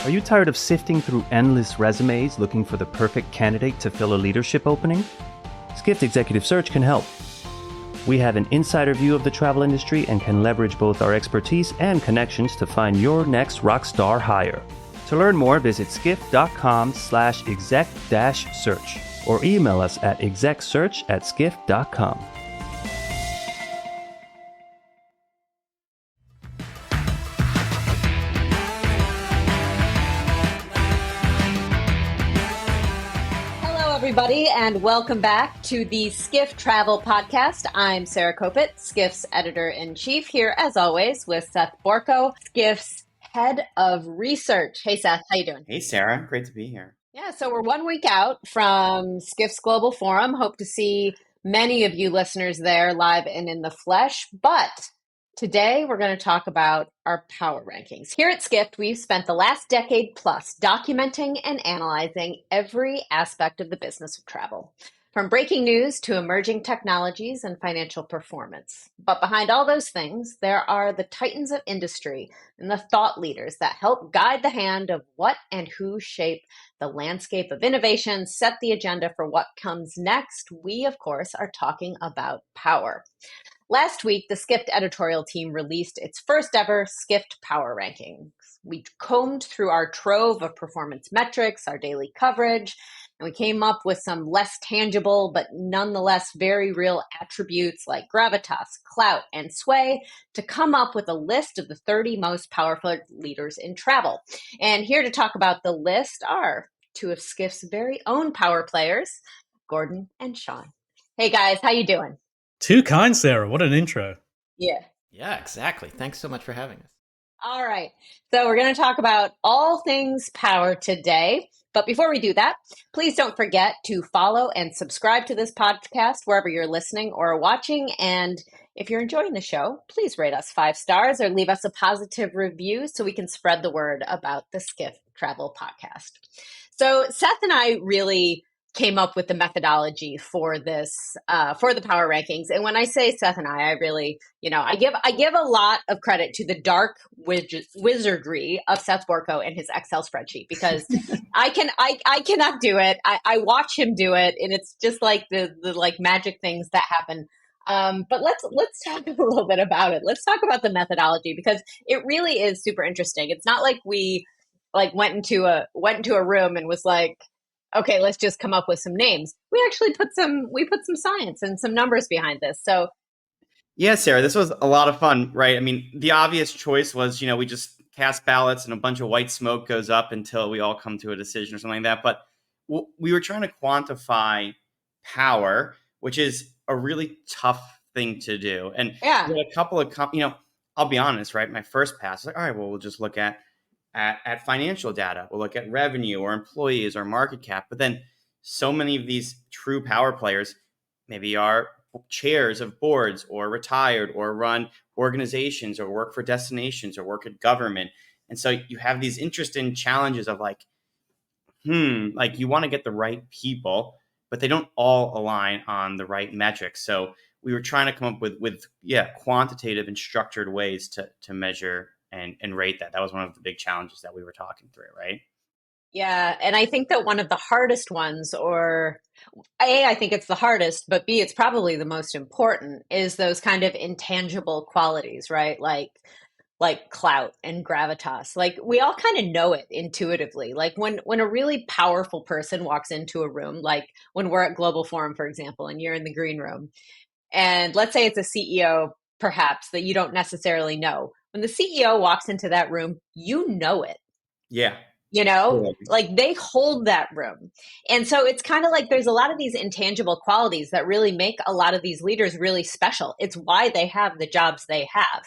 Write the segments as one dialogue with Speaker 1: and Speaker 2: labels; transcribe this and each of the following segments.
Speaker 1: Are you tired of sifting through endless resumes looking for the perfect candidate to fill a leadership opening? Skift Executive Search can help. We have an insider view of the travel industry and can leverage both our expertise and connections to find your next rockstar hire. To learn more, visit skift.com/exec-search or email us at execsearch@skift.com.
Speaker 2: Everybody, and welcome back to the Skift Travel Podcast. I'm Sarah Kopit, Skift's editor-in-chief, here as always with Seth Borko, Skift's head of research. Hey Seth, how you doing?
Speaker 3: Hey Sarah, great to be here.
Speaker 2: Yeah, so we're 1 week out from Skift's Global Forum. Hope to see many of you listeners there live and in the flesh, but today we're going to talk about our power rankings. Here at Skift, we've spent the last decade plus documenting and analyzing every aspect of the business of travel, from breaking news to emerging technologies and financial performance. But behind all those things, there are the titans of industry and the thought leaders that help guide the hand of what and who shape the landscape of innovation, set the agenda for what comes next. We, of course, are talking about power. Last week, the Skift editorial team released its first ever Skift Power Rankings. We combed through our trove of performance metrics, our daily coverage, and we came up with some less tangible but nonetheless very real attributes like gravitas, clout, and sway to come up with a list of the 30 most powerful leaders in travel. And here to talk about the list are two of Skift's very own power players, Gordon and Sean. Hey guys, how you doing?
Speaker 4: Too kind, Sarah. What an intro.
Speaker 2: Yeah,
Speaker 5: exactly. Thanks so much for having us.
Speaker 2: All right. So we're going to talk about all things power today. But before we do that, please don't forget to follow and subscribe to this podcast wherever you're listening or watching. And if you're enjoying the show, please rate us 5 stars or leave us a positive review so we can spread the word about the Skift Travel Podcast. So Seth and I really came up with the methodology for this, for the power rankings. And when I say Seth and I really, I give a lot of credit to the dark wizardry of Seth Borko and his Excel spreadsheet, because I cannot do it. I watch him do it, and it's just like the like magic things that happen. But let's talk a little bit about it. Let's talk about the methodology, because it really is super interesting. It's not like we went into a room and was like, okay, let's just come up with some names. We actually put some science and some numbers behind this. So
Speaker 3: yeah, Sarah, this was a lot of fun, right? I mean, the obvious choice was, we just cast ballots and a bunch of white smoke goes up until we all come to a decision or something like that. But we were trying to quantify power, which is a really tough thing to do. And
Speaker 2: yeah,
Speaker 3: a couple of, I'll be honest, right? My first pass was like, all right, well, we'll just look at financial data. We'll look at revenue or employees or market cap. But then so many of these true power players maybe are chairs of boards or retired or run organizations or work for destinations or work at government. And so you have these interesting challenges of you want to get the right people, but they don't all align on the right metrics. So we were trying to come up with quantitative and structured ways to measure and rate that. That was one of the big challenges that we were talking through, right?
Speaker 2: Yeah. And I think that one of the hardest ones, or A, I think it's the hardest, but B, it's probably the most important, is those kind of intangible qualities, right? Like clout and gravitas. Like we all kind of know it intuitively. Like when a really powerful person walks into a room, like when we're at Global Forum, for example, and you're in the green room, and let's say it's a CEO, perhaps, that you don't necessarily know. When the CEO walks into that room, you know it.
Speaker 3: Yeah.
Speaker 2: Like they hold that room. And so it's kind of like there's a lot of these intangible qualities that really make a lot of these leaders really special. It's why they have the jobs they have.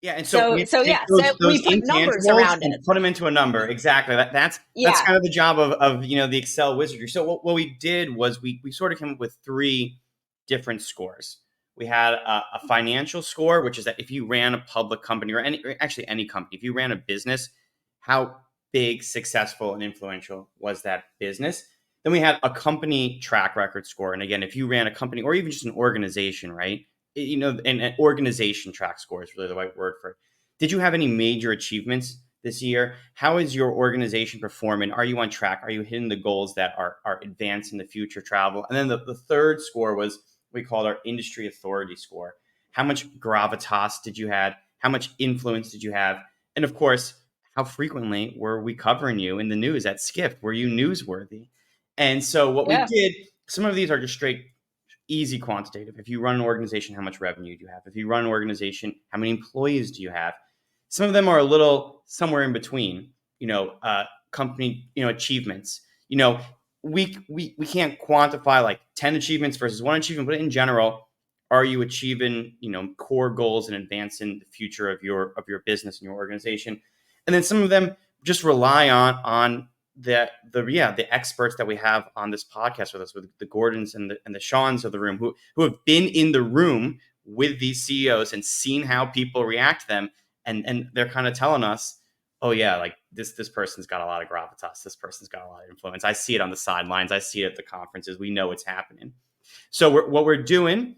Speaker 3: Yeah, and so we
Speaker 2: put numbers around it.
Speaker 3: Put them into a number. Exactly. That's kind of the job of the Excel wizardry. So what we did was we sort of came up with 3 different scores. We had a financial score, which is that if you ran a public company or any company, if you ran a business, how big, successful, and influential was that business? Then we had a company track record score. And again, if you ran a company or even just an organization, right? And an organization track score is really the right word for it. Did you have any major achievements this year? How is your organization performing? Are you on track? Are you hitting the goals that are advancing the future travel? And then the third score was we called our industry authority score. How much gravitas did you have? How much influence did you have? And of course, how frequently were we covering you in the news at Skift? Were you newsworthy? And so what we
Speaker 2: Yeah.
Speaker 3: did, some of these are just straight easy quantitative. If you run an organization, how much revenue do you have? If you run an organization, how many employees do you have? Some of them are a little somewhere in between, company, achievements. We can't quantify like 10 achievements versus one achievement, but in general, are you achieving, core goals and advancing the future of your business and your organization? And then some of them just rely on the experts that we have on this podcast with us, with the Gordons and the Seans of the room, who have been in the room with these CEOs and seen how people react to them, and they're kind of telling us, oh yeah, like this person's got a lot of gravitas, this person's got a lot of influence. I see it on the sidelines, I see it at the conferences. We know it's happening. So what we're doing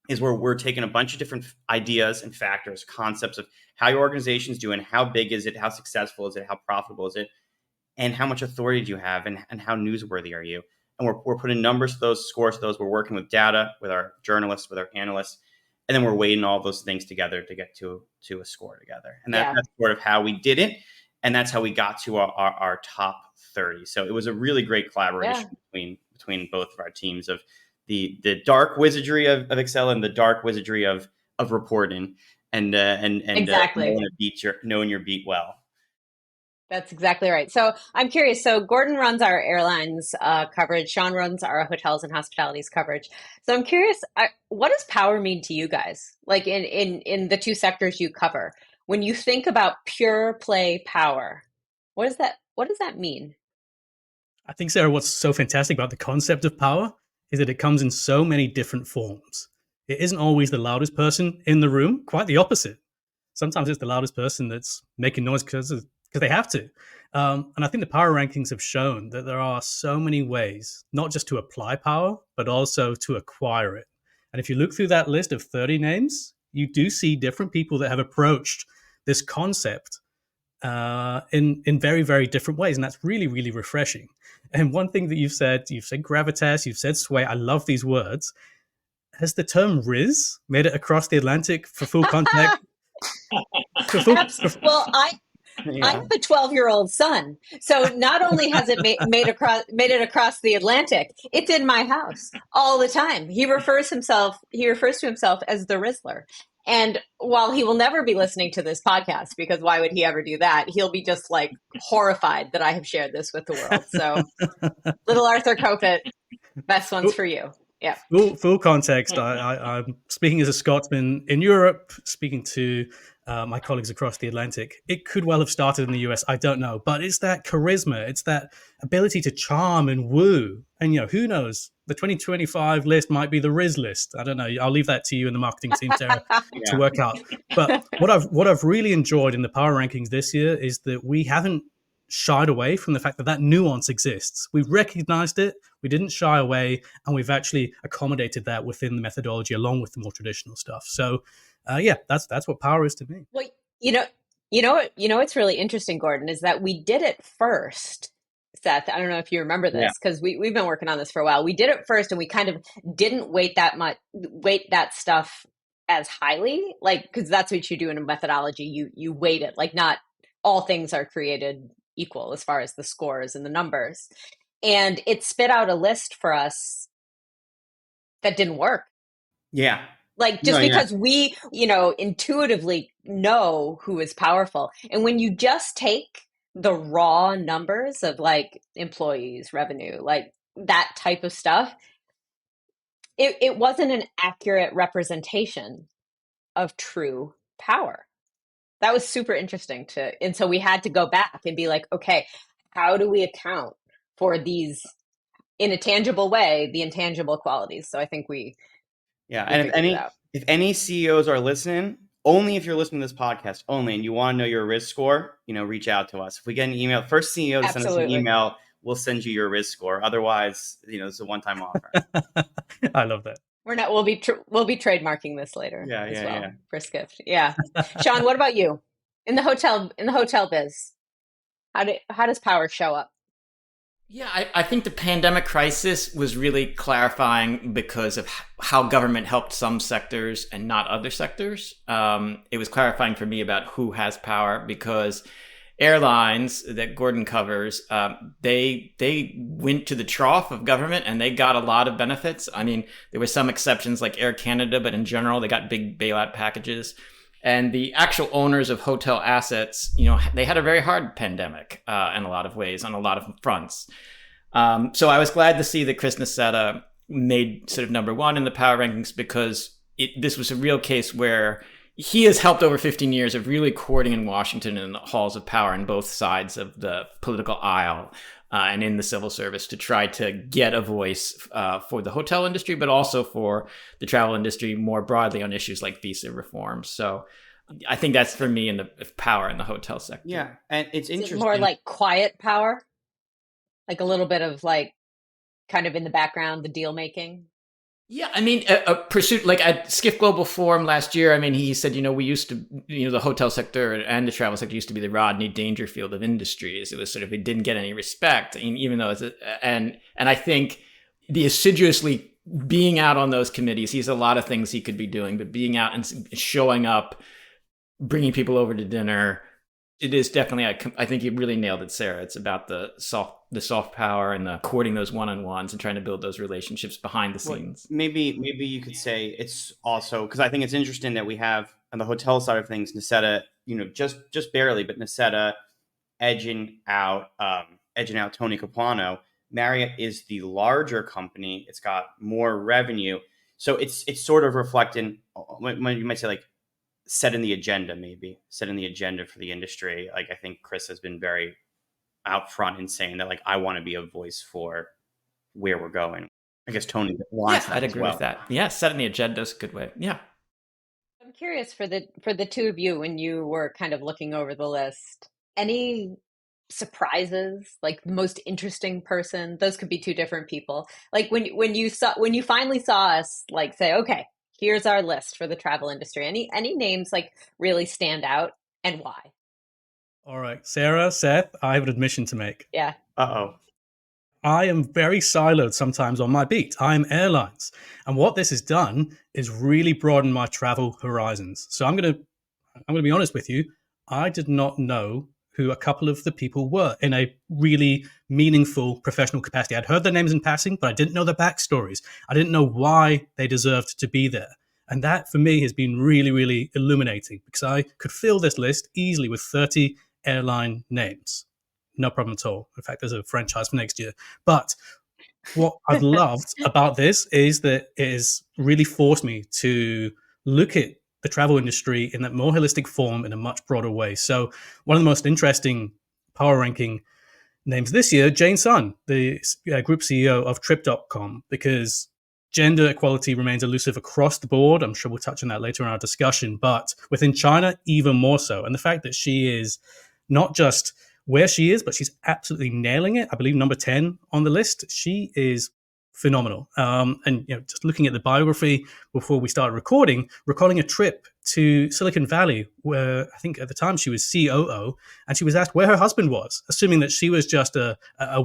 Speaker 3: is we're taking a bunch of different ideas and factors, concepts of how your organization's doing, how big is it, how successful is it, how profitable is it, and how much authority do you have, and how newsworthy are you? And we're putting numbers to those, scores to those. We're working with data, with our journalists, with our analysts, and then we're weighing all those things together to get to a score together. And that's sort of how we did it, and that's how we got to our top 30. So it was a really great collaboration between both of our teams, of the dark wizardry of Excel and the dark wizardry of reporting, and
Speaker 2: Exactly.
Speaker 3: knowing your beat well.
Speaker 2: That's exactly right. So I'm curious. So Gordon runs our airlines coverage. Sean runs our hotels and hospitalities coverage. So I'm curious, what does power mean to you guys? Like in the two sectors you cover, when you think about pure play power, what does that mean?
Speaker 4: I think, Sarah, what's so fantastic about the concept of power is that it comes in so many different forms. It isn't always the loudest person in the room, quite the opposite. Sometimes it's the loudest person that's making noise because they have to. And I think the power rankings have shown that there are so many ways, not just to apply power, but also to acquire it. And if you look through that list of 30 names, you do see different people that have approached this concept in very, very different ways. And that's really, really refreshing. And one thing that you've said gravitas, you've said sway. I love these words. Has the term Riz made it across the Atlantic for full contact?
Speaker 2: Well, I have a 12-year-old son, so not only has it made it across the Atlantic, it's in my house all the time. He refers to himself as the Rizzler. And while he will never be listening to this podcast, because why would he ever do that? He'll be just like horrified that I have shared this with the world. So, little Arthur Kopit, best one's for you. Yeah.
Speaker 4: Full context. I'm speaking as a Scotsman in Europe, speaking to my colleagues across the Atlantic. It could well have started in the US. I don't know. But it's that charisma. It's that ability to charm and woo. And, who knows? The 2025 list might be the Riz list. I don't know. I'll leave that to you and the marketing team, Sarah, to work out. But what I've really enjoyed in the power rankings this year is that we haven't shied away from the fact that nuance exists. We've recognized it, we didn't shy away, and we've actually accommodated that within the methodology along with the more traditional stuff. So that's what power is to me.
Speaker 2: Well, what's really interesting, Gordon, is that we did it first. Seth, I don't know if you remember this, because we've been working on this for a while. We did it first, and we kind of didn't weight that stuff as highly, like, because that's what you do in a methodology. You weight it, like, not all things are created equal as far as the scores and the numbers. And it spit out a list for us that didn't work.
Speaker 3: Yeah.
Speaker 2: Like, because we, intuitively know who is powerful. And when you just take the raw numbers of like employees, revenue, like that type of stuff, it wasn't an accurate representation of true power. That was super interesting and so we had to go back and be like, okay, how do we account for these, in a tangible way, the intangible qualities? So I think and
Speaker 3: if any CEOs are listening, only if you're listening to this podcast only, and you want to know your risk score, reach out to us. If we get an email, first CEO to send us an email, we'll send you your risk score. Otherwise, it's a one-time offer.
Speaker 4: I love that.
Speaker 2: We'll be trademarking this later. For Skift. Yeah. Sean, what about you? in the hotel biz? How does power show up?
Speaker 5: Yeah, I think the pandemic crisis was really clarifying because of how government helped some sectors and not other sectors. It was clarifying for me about who has power because airlines that Gordon covers, they went to the trough of government and they got a lot of benefits. I mean, there were some exceptions like Air Canada, but in general, they got big bailout packages. And the actual owners of hotel assets, they had a very hard pandemic in a lot of ways on a lot of fronts. So I was glad to see that Chris Nassetta made sort of number one in the power rankings because this was a real case where he has helped over 15 years of really courting in Washington in the halls of power on both sides of the political aisle and in the civil service to try to get a voice for the hotel industry, but also for the travel industry more broadly on issues like visa reform. So I think that's for me in the power in the hotel sector.
Speaker 3: Yeah, and it's interesting.
Speaker 2: More like quiet power, like a little bit of like kind of in the background, the deal making.
Speaker 5: Yeah, I mean, a pursuit like at Skift Global Forum last year. I mean, he said, we used to, the hotel sector and the travel sector used to be the Rodney Dangerfield of industries. It was sort of, it didn't get any respect, even though it's and I think the assiduously being out on those committees, he has a lot of things he could be doing, but being out and showing up, bringing people over to dinner, it is definitely, I think you really nailed it, Sarah. It's about the soft power and the courting those one-on-ones and trying to build those relationships behind the scenes.
Speaker 3: Well, maybe you could say it's also, because I think it's interesting that we have on the hotel side of things, Nassetta, just barely, but Nassetta edging out Tony Capuano. Marriott is the larger company. It's got more revenue. So it's sort of reflecting, you might say like, setting the agenda for the industry. Like, I think Chris has been very out front in saying that, like, I want to be a voice for where we're going. I guess Tony wants that.
Speaker 5: I'd agree with that. Yeah, setting the agenda is a good way. Yeah.
Speaker 2: I'm curious for the two of you, when you were kind of looking over the list, any surprises, like the most interesting person? Those could be two different people. Like when you finally saw us like say, okay, here's our list for the travel industry. Any names like really stand out and why?
Speaker 4: All right, Sarah, Seth, I have an admission to make.
Speaker 2: Yeah.
Speaker 3: Uh-oh.
Speaker 4: I am very siloed sometimes on my beat. I'm airlines. And what this has done is really broaden my travel horizons. So I'm going to be honest with you. I did not know who a couple of the people were in a really meaningful professional capacity. I'd heard their names in passing, but I didn't know their backstories. I didn't know why they deserved to be there. And that for me has been really, really illuminating because I could fill this list easily with 30 airline names. No problem at all. In fact, there's a franchise for next year. But what I've loved about this is that it has really forced me to look at the travel industry in that more holistic form in a much broader way. So one of the most interesting power ranking names this year, Jane Sun, the group CEO of Trip.com, because gender equality remains elusive across the board. I'm sure we'll touch on that later in our discussion, but within China, even more so. And the fact that she is not just where she is, but she's absolutely nailing it. I believe number 10 on the list. She is phenomenal. And just looking at the biography before we started recording a trip to Silicon Valley, where I think at the time she was COO, and she was asked where her husband was, assuming that she was just a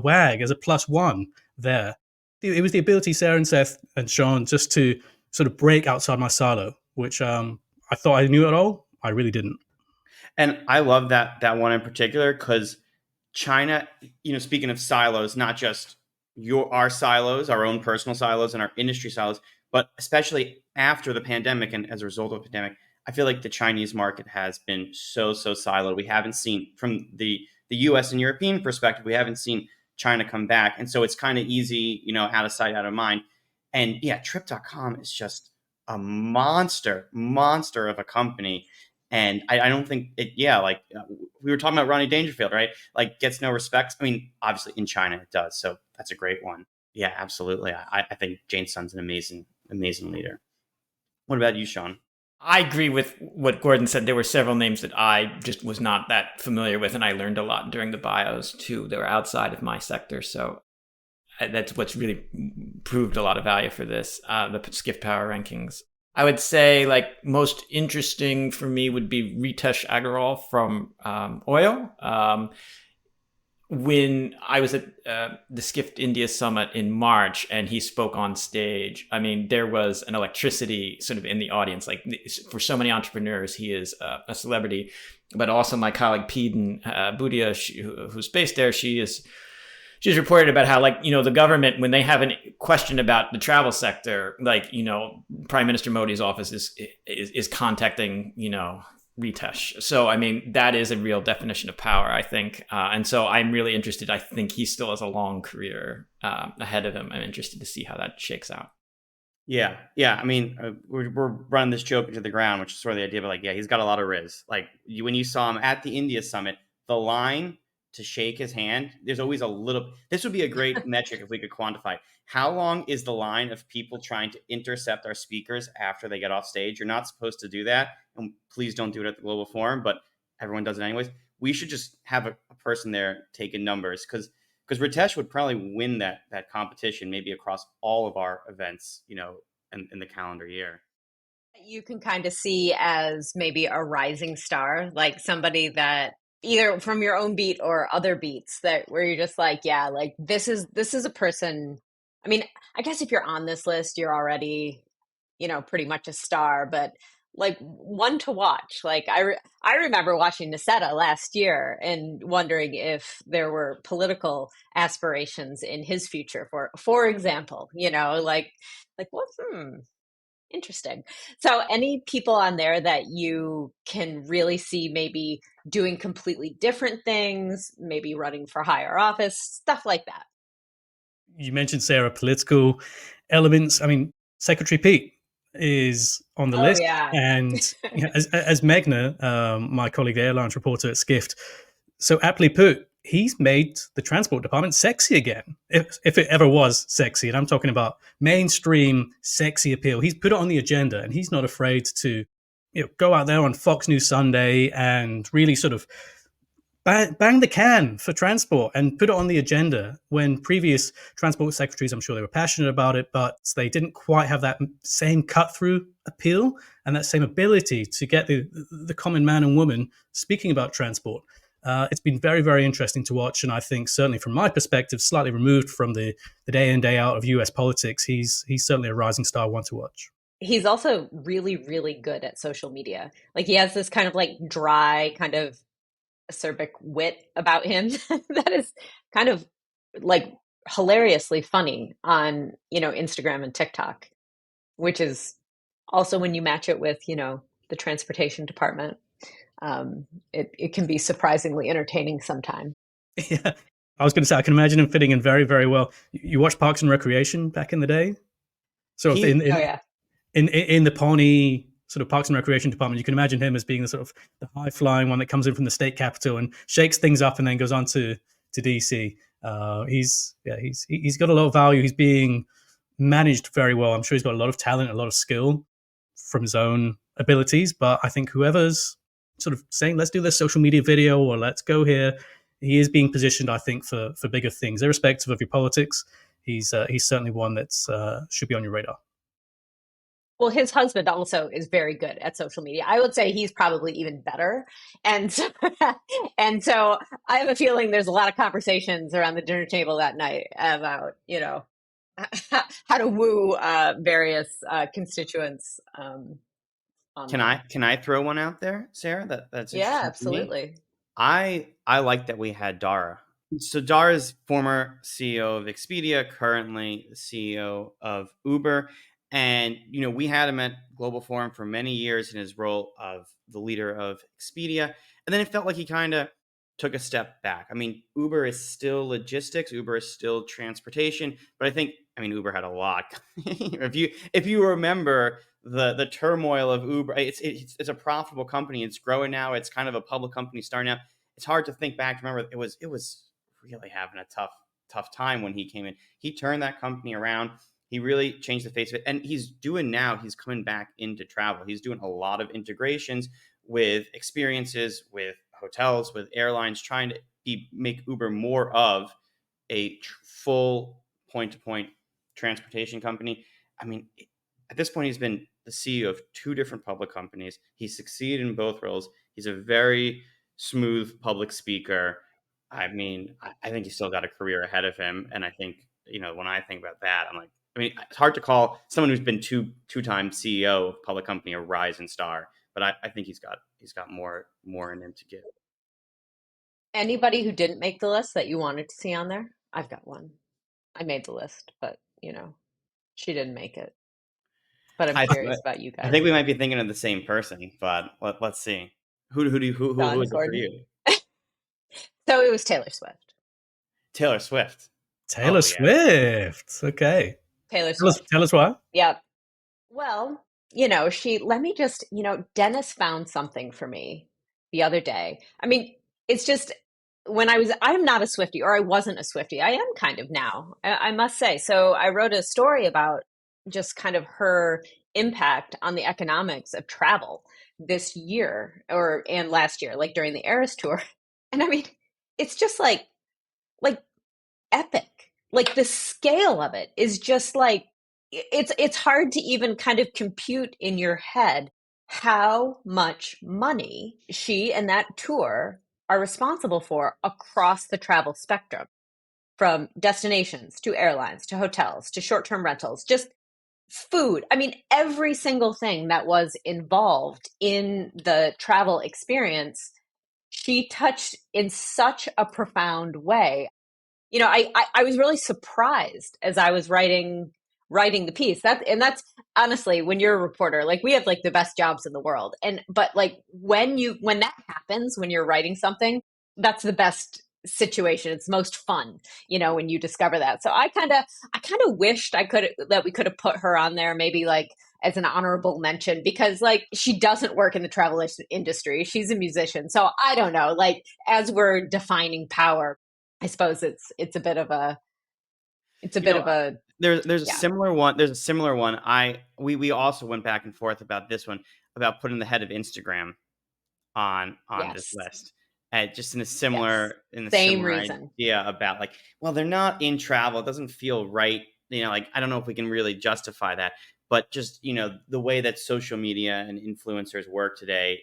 Speaker 4: wag as a plus one there. It was the ability, Sarah and Seth and Sean, just to sort of break outside my silo, which I thought I knew it all. I really didn't.
Speaker 3: And I love that one in particular because China, speaking of silos, not just our silos, our own personal silos and our industry silos, but especially after the pandemic and as a result of the pandemic, I feel like the Chinese market has been so siloed. We haven't seen, from the US and European perspective, we haven't seen China come back. And so it's kind of easy, out of sight, out of mind. And yeah, Trip.com is just a monster of a company. And I don't think it, we were talking about Ronnie Dangerfield, right? Like, gets no respect. I mean, obviously in China it does. So that's a great one. Yeah, absolutely. I think Jane Sun's an amazing leader. What about you, Sean?
Speaker 5: I agree with what Gordon said. There were several names that I just was not that familiar with, and I learned a lot during the bios too. They were outside of my sector. So that's what's really proved a lot of value for this, the Skift Power Rankings. I would say like most interesting for me would be Ritesh Agarwal from Oil. When I was at the Skift India Summit in March and he spoke on stage, I mean, there was an electricity sort of in the audience. Like for so many entrepreneurs, he is a celebrity. But also my colleague Peden Budia, who's based there, she's reported about how, like, the government, when they have a question about the travel sector, like, Prime Minister Modi's office is contacting, Ritesh. So, I mean, that is a real definition of power, I think. And so I'm really interested. I think he still has a long career ahead of him. I'm interested to see how that shakes out.
Speaker 3: Yeah. I mean, we're running this joke into the ground, which is sort of the idea. But like, yeah, he's got a lot of riz. Like when you saw him at the India Summit, the line to shake his hand, there's always a little. This would be a great metric if we could quantify. How long is the line of people trying to intercept our speakers after they get off stage? You're not supposed to do that, and please don't do it at the Global Forum. But everyone does it anyways. We should just have a person there taking numbers because Ritesh would probably win that competition, maybe across all of our events, in the calendar year.
Speaker 2: You can kind of see as maybe a rising star, like somebody that either from your own beat or other beats that where you're just like, yeah, like this is a person. I mean, I guess if you're on this list, you're already, pretty much a star, but like one to watch. Like I remember watching Niseta last year and wondering if there were political aspirations in his future, for example, like what, interesting. So any people on there that you can really see maybe doing completely different things, maybe running for higher office, stuff like that?
Speaker 4: You mentioned, Sarah, political elements. I mean, Secretary Pete is on the
Speaker 2: Oh
Speaker 4: list.
Speaker 2: yeah.
Speaker 4: And as Meghna, my colleague, the airlines reporter at Skift, so aptly put, he's made the transport department sexy again, if it ever was sexy. And I'm talking about mainstream sexy appeal. He's put it on the agenda, and he's not afraid to go out there on Fox News Sunday and really sort of bang the can for transport and put it on the agenda, when previous transport secretaries, I'm sure they were passionate about it, but they didn't quite have that same cut-through appeal and that same ability to get the common man and woman speaking about transport. It's been very, very interesting to watch, and I think certainly from my perspective, slightly removed from the day in, day out of US politics, he's certainly a rising star, one to watch.
Speaker 2: He's also really, really good at social media. Like he has this kind of like dry, kind of acerbic wit about him that is kind of like hilariously funny on, Instagram and TikTok, which is also when you match it with, the transportation department, it can be surprisingly entertaining sometimes.
Speaker 4: Yeah. I was going to say, I can imagine him fitting in very, very well. You watched Parks and Recreation back in the day? So
Speaker 2: Oh yeah.
Speaker 4: in the Pawnee sort of Parks and Recreation department, you can imagine him as being the sort of the high flying one that comes in from the state capitol and shakes things up and then goes on to DC. He's got a lot of value. He's being managed very well. I'm sure he's got a lot of talent, a lot of skill from his own abilities. But I think whoever's sort of saying, let's do this social media video or let's go here, he is being positioned, I think, for bigger things, irrespective of your politics. He's certainly one that's should be on your radar.
Speaker 2: Well, his husband also is very good at social media. I would say he's probably even better. And so, and so I have a feeling there's a lot of conversations around the dinner table that night about, how to woo various constituents.
Speaker 3: Can I throw one out there, Sarah? That's
Speaker 2: Yeah,
Speaker 3: interesting to me?
Speaker 2: absolutely.
Speaker 3: I like that we had Dara. So Dara's former CEO of Expedia, currently the CEO of Uber. And, we had him at Global Forum for many years in his role of the leader of Expedia. And then it felt like he kind of took a step back. I mean, Uber is still logistics. Uber is still transportation. But Uber had a lot. if you remember the turmoil of Uber, it's a profitable company. It's growing now. It's kind of a public company starting out. It's hard to think back. Remember, it was really having a tough time when he came in. He turned that company around. He really changed the face of it. And he's coming back into travel. He's doing a lot of integrations with experiences, with hotels, with airlines, trying to make Uber more of a full point-to-point transportation company. I mean, at this point, he's been the CEO of 2 different public companies. He succeeded in both roles. He's a very smooth public speaker. I mean, I think he's still got a career ahead of him. And I think, when I think about that, I'm like, I mean, it's hard to call someone who's been two-time CEO of a public company a rising star, but I think he's got more in him to give.
Speaker 2: Anybody who didn't make the list that you wanted to see on there? I've got one. I made the list, but she didn't make it. But I'm curious about you guys.
Speaker 3: I think we might be thinking of the same person, but let's see. Who is it for you?
Speaker 2: So it was Taylor Swift.
Speaker 3: Taylor Swift.
Speaker 4: Taylor Swift. Okay.
Speaker 2: Taylor Swift.
Speaker 4: Tell us why.
Speaker 2: Yep. Well, Dennis found something for me the other day. I mean, it's just I'm not a Swiftie, or I wasn't a Swiftie. I am kind of now, I must say. So I wrote a story about just kind of her impact on the economics of travel this year and last year, like during the Eras tour. And I mean, it's just like epic. Like the scale of it is just like, it's hard to even kind of compute in your head how much money she and that tour are responsible for across the travel spectrum, from destinations to airlines to hotels to short-term rentals, just food. I mean, every single thing that was involved in the travel experience, she touched in such a profound way. I was really surprised as I was writing the piece. That's honestly, when you're a reporter, like, we have like the best jobs in the world. But like when that happens, when you're writing something, that's the best situation. It's most fun, when you discover that. So I kind of wished that we could have put her on there, maybe like as an honorable mention, because like she doesn't work in the travel industry. She's a musician. So I don't know, like, as we're defining power, I suppose it's a bit of a
Speaker 3: there's a similar one. There's a similar one. We also went back and forth about this one, about putting the head of Instagram on this list. Just in a similar
Speaker 2: reason.
Speaker 3: idea about like, well, they're not in travel. It doesn't feel right. Like, I don't know if we can really justify that, but just, the way that social media and influencers work today,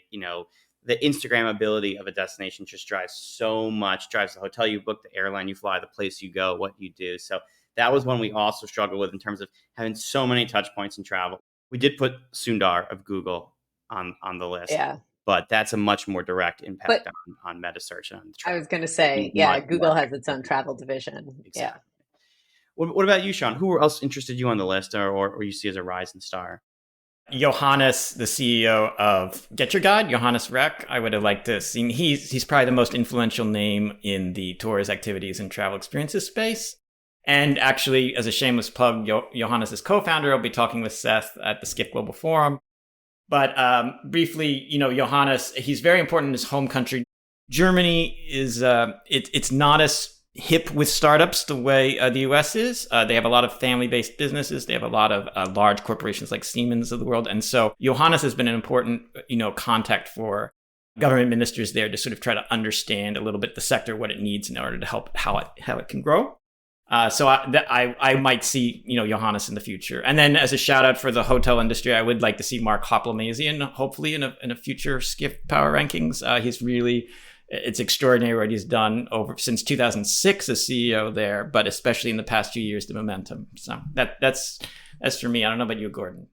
Speaker 3: the Instagram ability of a destination just drives the hotel you book, the airline you fly, the place you go, what you do. So that was one we also struggled with in terms of having so many touch points in travel. We did put Sundar of Google on the list.
Speaker 2: Yeah.
Speaker 3: But that's a much more direct impact on meta search and on travel.
Speaker 2: I was going to say, Google has its own travel division. Exactly. Yeah.
Speaker 3: What about you, Sean? Who else interested you on the list, or you see as a rising star?
Speaker 5: Johannes, the CEO of Get Your Guide, Johannes Reck. I would have liked to see. He's probably the most influential name in the tours, activities, and travel experiences space. And actually, as a shameless plug, Johannes is co-founder. I'll be talking with Seth at the Skift Global Forum. But briefly, Johannes, he's very important in his home country. Germany is it's not as hip with startups the way the US is. They have a lot of family-based businesses. They have a lot of large corporations like Siemens of the world. And so Johannes has been an important, contact for government ministers there to sort of try to understand a little bit the sector, what it needs in order to help how it can grow. So I might see, Johannes in the future. And then as a shout out for the hotel industry, I would like to see Mark Hoplamazian, hopefully in a future Skift Power Rankings. It's extraordinary what he's done since 2006 as CEO there, but especially in the past few years, the momentum. So that's for me. I don't know about you, Gordon.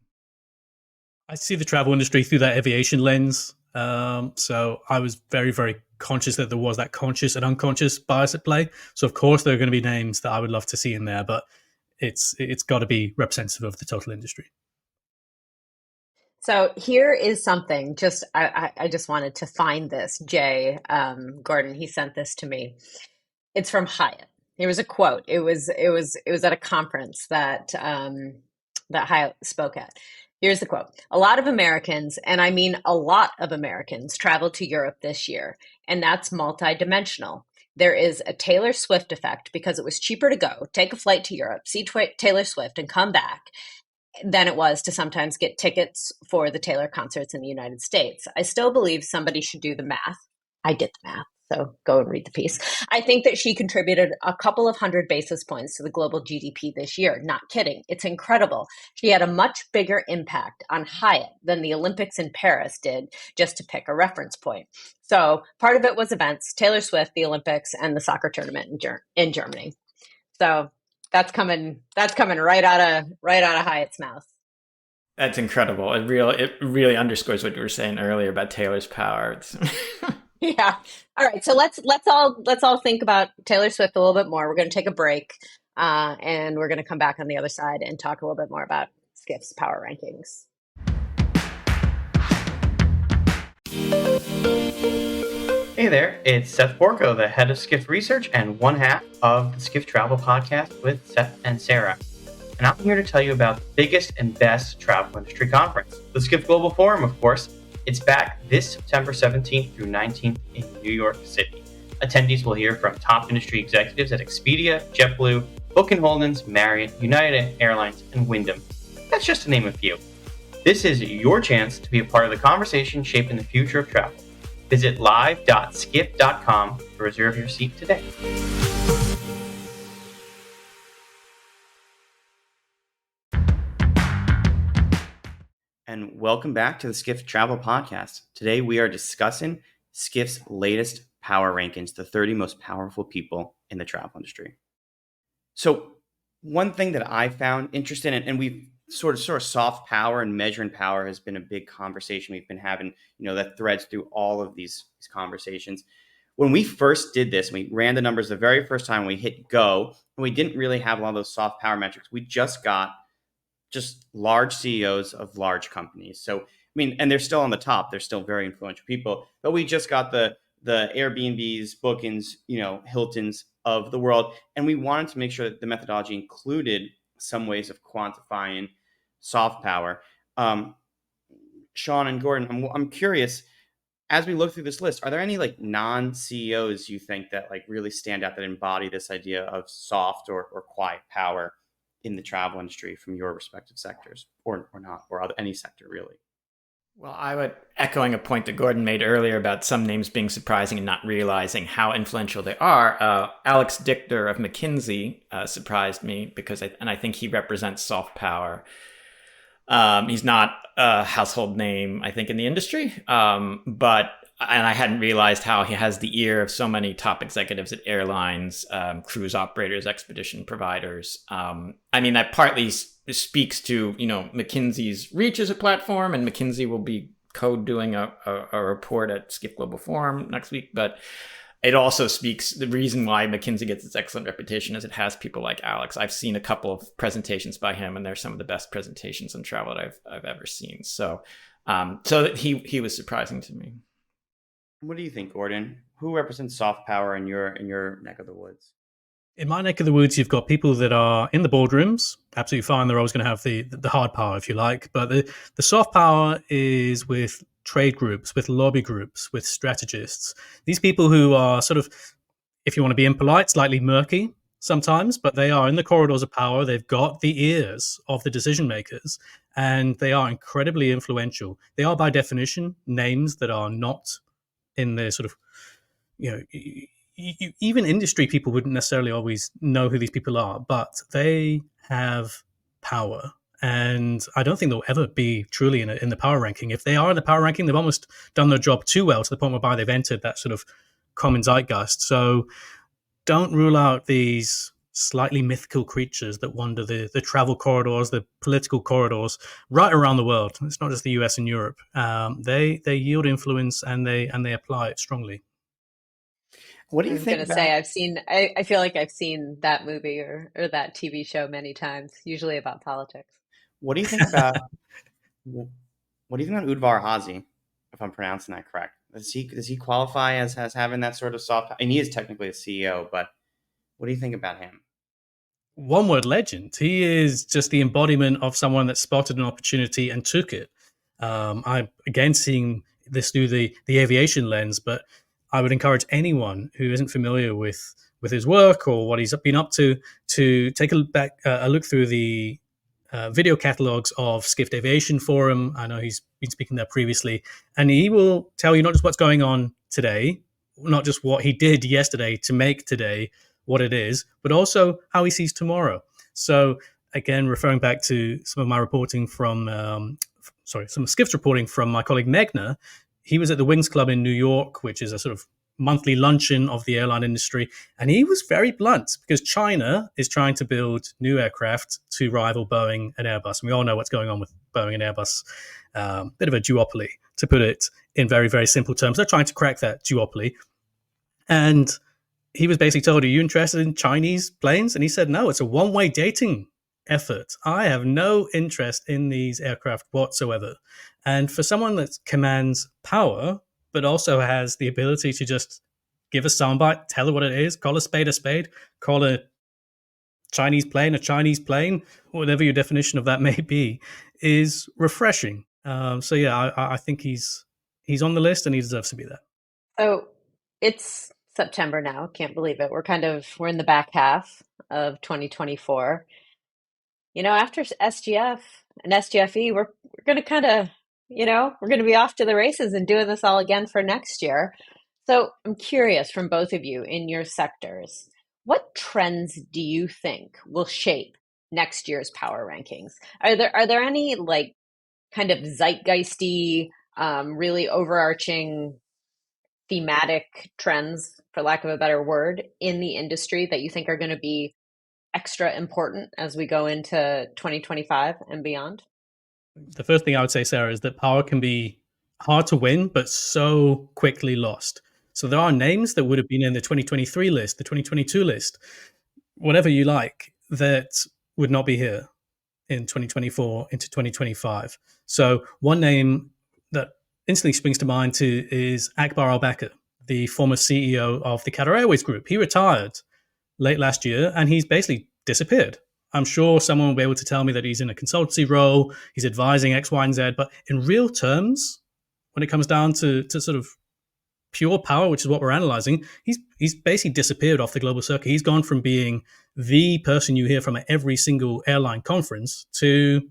Speaker 4: I see the travel industry through that aviation lens. So I was very, very conscious that there was that conscious and unconscious bias at play. So of course there are going to be names that I would love to see in there, but it's got to be representative of the total industry.
Speaker 2: So here is something. I just wanted to find this. Jay Gordon, he sent this to me. It's from Hyatt. Here was a quote. It was at a conference that Hyatt spoke at. Here's the quote. A lot of Americans, and I mean a lot of Americans, traveled to Europe this year, and that's multidimensional. There is a Taylor Swift effect because it was cheaper to go, take a flight to Europe, see Taylor Swift, and come back than it was to sometimes get tickets for the Taylor concerts in the United States. I still believe somebody should do the math. I did the math. So go and read the piece. I think that she contributed a couple of 100 basis points to the global GDP this year. Not kidding. It's incredible. She had a much bigger impact on Hyatt than the Olympics in Paris did, just to pick a reference point. So part of it was events, Taylor Swift, the Olympics, and the soccer tournament in Germany. So that's coming right out of Hyatt's mouth.
Speaker 5: That's incredible. It really underscores what you were saying earlier about Taylor's power.
Speaker 2: Yeah. All right. So let's all think about Taylor Swift a little bit more. We're going to take a break, and we're going to come back on the other side and talk a little bit more about Skift's power rankings.
Speaker 3: Hey there, it's Seth Porco, the head of Skift Research and one half of the Skift Travel Podcast with Seth and Sarah. And I'm here to tell you about the biggest and best travel industry conference, the Skift Global Forum, of course. It's back this September 17th through 19th in New York City. Attendees will hear from top industry executives at Expedia, JetBlue, Booking Holdings, Marriott, United Airlines, and Wyndham. That's just to name a few. This is your chance to be a part of the conversation shaping the future of travel. Visit live.skift.com to reserve your seat today. And welcome back to the Skift Travel Podcast. Today we are discussing Skift's latest power rankings, the 30 most powerful people in the travel industry. So one thing that I found interesting, and we've sort of soft power and measuring power has been a big conversation we've been having, that threads through all of these conversations. When we first did this, we ran the numbers the very first time we hit go, and we didn't really have a lot of those soft power metrics. We just got large CEOs of large companies. So, and they're still on the top. They're still very influential people, but we just got the Airbnbs, Bookings, Hiltons of the world. And we wanted to make sure that the methodology included some ways of quantifying soft power. Sean and Gordon, I'm curious, as we look through this list, are there any non-CEOs you think that really stand out that embody this idea of soft or quiet power in the travel industry from your respective sectors, or not, or any sector really?
Speaker 5: Well, I would, echoing a point that Gordon made earlier about some names being surprising and not realizing how influential they are. Alex Dichter of McKinsey surprised me because I think he represents soft power. He's not a household name, I think, in the industry, and I hadn't realized how he has the ear of so many top executives at airlines, cruise operators, expedition providers. That partly speaks to, McKinsey's reach as a platform, and McKinsey will be doing a report at Skift Global Forum next week. But it also speaks, the reason why McKinsey gets its excellent reputation is it has people like Alex. I've seen a couple of presentations by him, and they're some of the best presentations on travel that I've ever seen. So he was surprising to me.
Speaker 3: What do you think, Gordon? Who represents soft power in your neck of the woods?
Speaker 4: In my neck of the woods, you've got people that are in the boardrooms. Absolutely fine. They're always going to have the hard power, if you like. But the soft power is with trade groups, with lobby groups, with strategists. These people who are sort of, if you want to be impolite, slightly murky sometimes, but they are in the corridors of power. They've got the ears of the decision makers, and they are incredibly influential. They are, by definition, names that are not in the sort of, even industry people wouldn't necessarily always know who these people are, but they have power. And I don't think they'll ever be truly in the power ranking. If they are in the power ranking, they've almost done their job too well to the point whereby they've entered that sort of common zeitgeist. So don't rule out these slightly mythical creatures that wander the travel corridors, the political corridors right around the world. It's not just the US and Europe. They yield influence, and they apply it strongly.
Speaker 3: What do you think?
Speaker 2: I was going to say, I feel like I've seen that movie or that TV show many times, usually about politics.
Speaker 3: What do you think about Udvar Hazy, if I'm pronouncing that correct? Does he qualify as having that sort of soft? And he is technically a CEO, but what do you think about him?
Speaker 4: One word legend. He is just the embodiment of someone that spotted an opportunity and took it. I'm again seeing this through the aviation lens, but I would encourage anyone who isn't familiar with his work or what he's been up to take a look through the video catalogs of Skift Aviation Forum. I know he's been speaking there previously, and he will tell you not just what's going on today, not just what he did yesterday to make today what it is, but also how he sees tomorrow. So again, referring back to some of my reporting from, some of Skift's reporting from my colleague Megna, he was at the Wings Club in New York, which is a sort of monthly luncheon of the airline industry. And he was very blunt because China is trying to build new aircraft to rival Boeing and Airbus. And we all know what's going on with Boeing and Airbus. Bit of a duopoly, to put it in very, very simple terms. They're trying to crack that duopoly. And he was basically told, are you interested in Chinese planes? And he said, no, it's a one-way dating effort. I have no interest in these aircraft whatsoever. And for someone that commands power, but also has the ability to just give a soundbite, tell her what it is, call a spade, call a Chinese plane, whatever your definition of that may be, is refreshing. So yeah, I think he's on the list and he deserves to be there.
Speaker 2: So it's September now. Can't believe it. We're in the back half of 2024. After SGF and SGFE, we're going to kind of, we're going to be off to the races and doing this all again for next year. So I'm curious from both of you in your sectors, what trends do you think will shape next year's power rankings? Are there any like kind of zeitgeisty, really overarching thematic trends, for lack of a better word, in the industry that you think are going to be extra important as we go into 2025 and beyond?
Speaker 4: The first thing I would say, Sarah, is that power can be hard to win, but so quickly lost. So there are names that would have been in the 2023 list, the 2022 list, whatever you like, that would not be here in 2024 into 2025. So one name that instantly springs to mind too is Akbar Al-Bakr, the former CEO of the Qatar Airways Group. He retired late last year and he's basically disappeared. I'm sure someone will be able to tell me that he's in a consultancy role, he's advising X, Y, and Z, but in real terms, when it comes down to sort of pure power, which is what we're analyzing, he's basically disappeared off the global circuit. He's gone from being the person you hear from at every single airline conference to,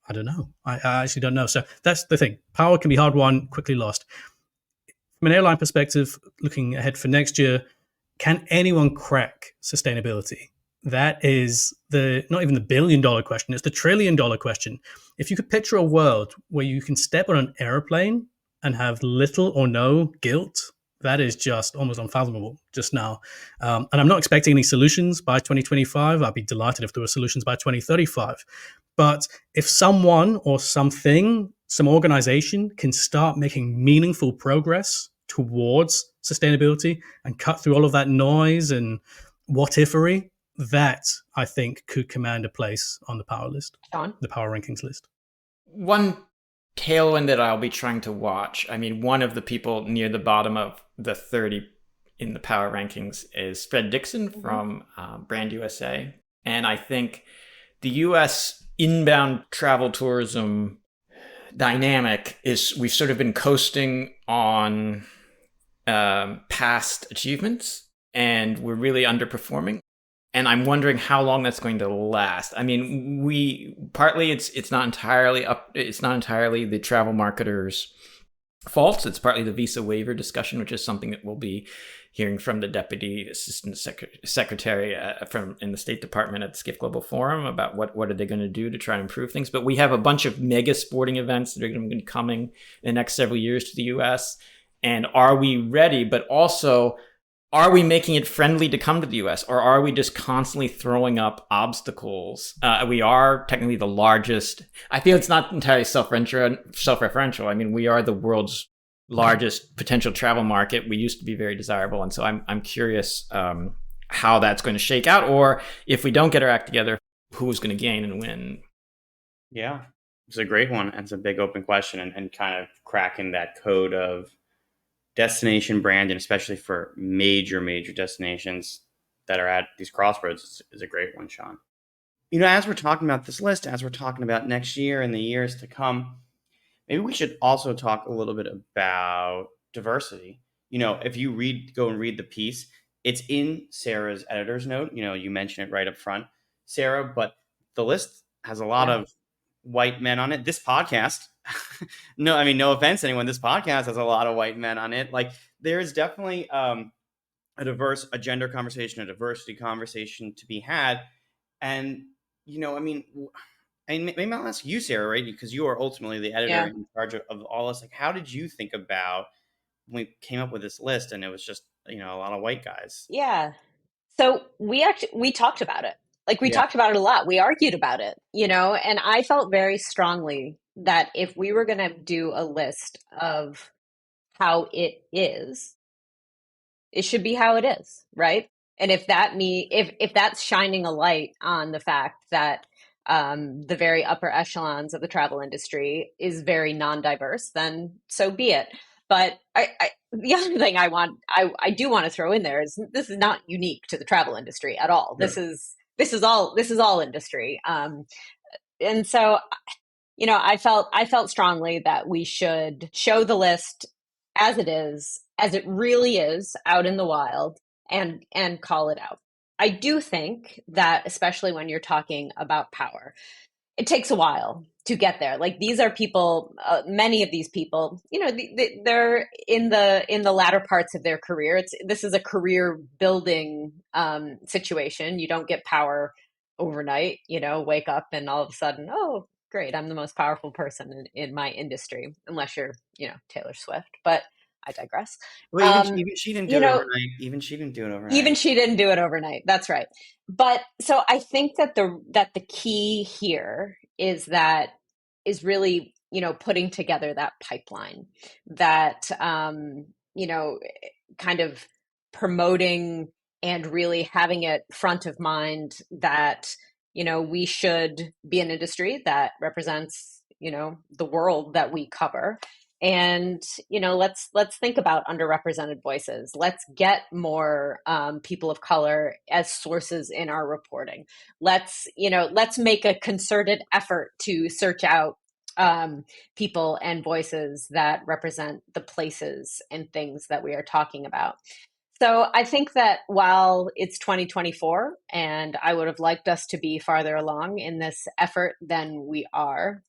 Speaker 4: I don't know. I actually don't know. So that's the thing. Power can be hard won, quickly lost. From an airline perspective, looking ahead for next year, can anyone crack sustainability? That is not even the $1 billion question, it's the $1 trillion question. If you could picture a world where you can step on an airplane and have little or no guilt, that is just almost unfathomable just now. And I'm not expecting any solutions by 2025. I'd be delighted if there were solutions by 2035. But if someone or something, some organization can start making meaningful progress towards sustainability and cut through all of that noise and what-ifery, that I think could command a place on the power list,
Speaker 2: Sean?
Speaker 4: the power rankings list.
Speaker 5: One tailwind that I'll be trying to watch, one of the people near the bottom of the 30 in the power rankings is Fred Dixon from Brand USA. And I think the US inbound travel tourism dynamic is we've sort of been coasting on past achievements and we're really underperforming. And I'm wondering how long that's going to last. Partly it's not entirely the travel marketers' fault. It's partly the visa waiver discussion, which is something that we'll be hearing from the Deputy Assistant Secretary in the State Department at the Skift Global Forum about what are they going to do to try and improve things. But we have a bunch of mega sporting events that are going to be coming in the next several years to the U.S. And are we ready? But also, are we making it friendly to come to the US, or are we just constantly throwing up obstacles? We are technically the largest. I feel it's not entirely self-referential. We are the world's largest potential travel market. We used to be very desirable. And so I'm curious how that's going to shake out, or if we don't get our act together, who's going to gain and win?
Speaker 3: Yeah, it's a great one. It's a big open question, and kind of cracking that code of destination branding, especially for major destinations that are at these crossroads, is a great one, Sean. As we're talking about this list, as we're talking about next year and the years to come, maybe we should also talk a little bit about diversity. If you go and read the piece, it's in Sarah's editor's note. You mentioned it right up front, Sarah, but the list has a lot of white men on it. This podcast, no, I mean, no offense to anyone. This podcast has a lot of white men on it. Like there is definitely a gender conversation, a diversity conversation to be had. And, you know, I mean, and maybe I'll ask you, Sarah, right? Because you are ultimately the editor in charge of all this. Like, how did you think about when we came up with this list and it was just, you know, a lot of white guys?
Speaker 2: Yeah. So we talked about it. Like we talked about it a lot. We argued about it, you know, and I felt very strongly that if we were going to do a list of how it is, it should be how it is, right? And if that's shining a light on the fact that the very upper echelons of the travel industry is very non-diverse, then so be it. But the other thing I do want to throw in there is this is not unique to the travel industry at all. Sure. This is all industry. And so, you know, I felt strongly that we should show the list as it is, as it really is out in the wild, and call it out. I do think that, especially when you're talking about power, it takes a while to get there. Like these are people, many of these people, you know, they're in the latter parts of their career. This is a career building situation. You don't get power overnight, you know, wake up and all of a sudden, oh, great, I'm the most powerful person in my industry, unless you're, you know, Taylor Swift. But I digress.
Speaker 3: Well, even she didn't do it overnight. Even she didn't do it overnight.
Speaker 2: Even she didn't do it overnight. That's right. But so I think that the key here is really, you know, putting together that pipeline, that you know, kind of promoting and really having it front of mind that, you know, we should be an industry that represents, you know, the world that we cover. And, you know, let's think about underrepresented voices. Let's get more people of color as sources in our reporting. Let's make a concerted effort to search out people and voices that represent the places and things that we are talking about. So I think that while it's 2024 and I would have liked us to be farther along in this effort than we are,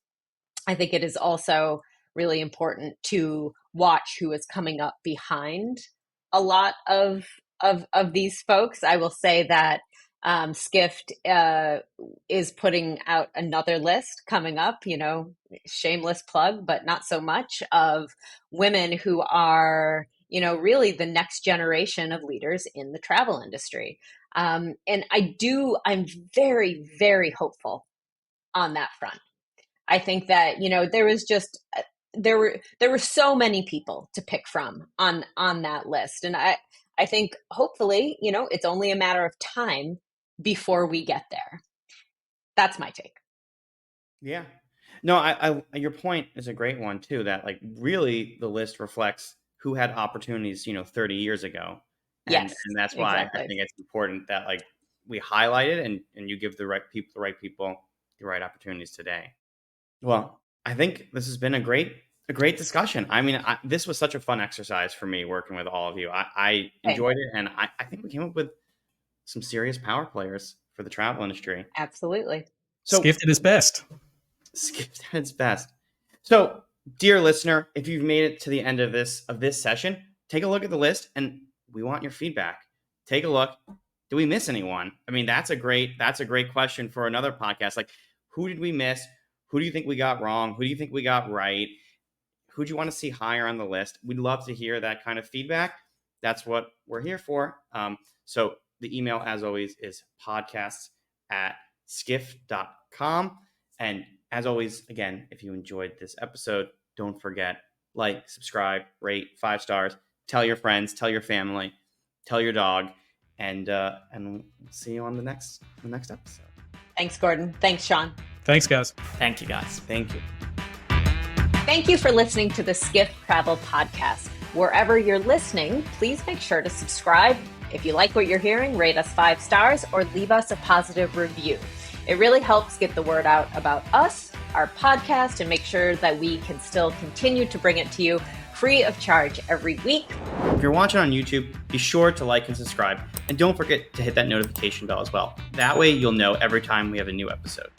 Speaker 2: I think it is also really important to watch who is coming up behind a lot of these folks. I will say that Skift is putting out another list coming up, you know, shameless plug, but not so much, of women who are, you know, really the next generation of leaders in the travel industry. And I'm very, very hopeful on that front. I think that, you know, there were so many people to pick from on that list. And I think hopefully, you know, it's only a matter of time before we get there. That's my take.
Speaker 3: Yeah. No, I your point is a great one too, that like really the list reflects who had opportunities, you know, 30 years ago. And that's why exactly. I think it's important that like we highlight it and you give the right people the right opportunities today. Well, I think this has been a great discussion. I mean, this was such a fun exercise for me working with all of you. I enjoyed it, and I think we came up with some serious power players for the travel industry.
Speaker 2: Absolutely.
Speaker 3: So
Speaker 4: Skift at its best.
Speaker 3: Skift at its best. So, dear listener, if you've made it to the end of this session, take a look at the list, and we want your feedback. Take a look. Do we miss anyone? I mean, that's a great question for another podcast. Like, who did we miss? Who do you think we got wrong? Who do you think we got right? Who do you want to see higher on the list? We'd love to hear that kind of feedback. That's what we're here for. So the email, as always, is podcasts@skift.com. And as always, again, if you enjoyed this episode, don't forget, like, subscribe, rate, 5 stars, tell your friends, tell your family, tell your dog, and we'll see you on the next episode.
Speaker 2: Thanks, Gordon. Thanks, Sean.
Speaker 4: Thanks, guys.
Speaker 5: Thank you, guys.
Speaker 3: Thank you.
Speaker 2: Thank you for listening to the Skift Travel Podcast. Wherever you're listening, please make sure to subscribe. If you like what you're hearing, rate us 5 stars or leave us a positive review. It really helps get the word out about us, our podcast, and make sure that we can still continue to bring it to you free of charge every week.
Speaker 3: If you're watching on YouTube, be sure to like and subscribe. And don't forget to hit that notification bell as well. That way you'll know every time we have a new episode.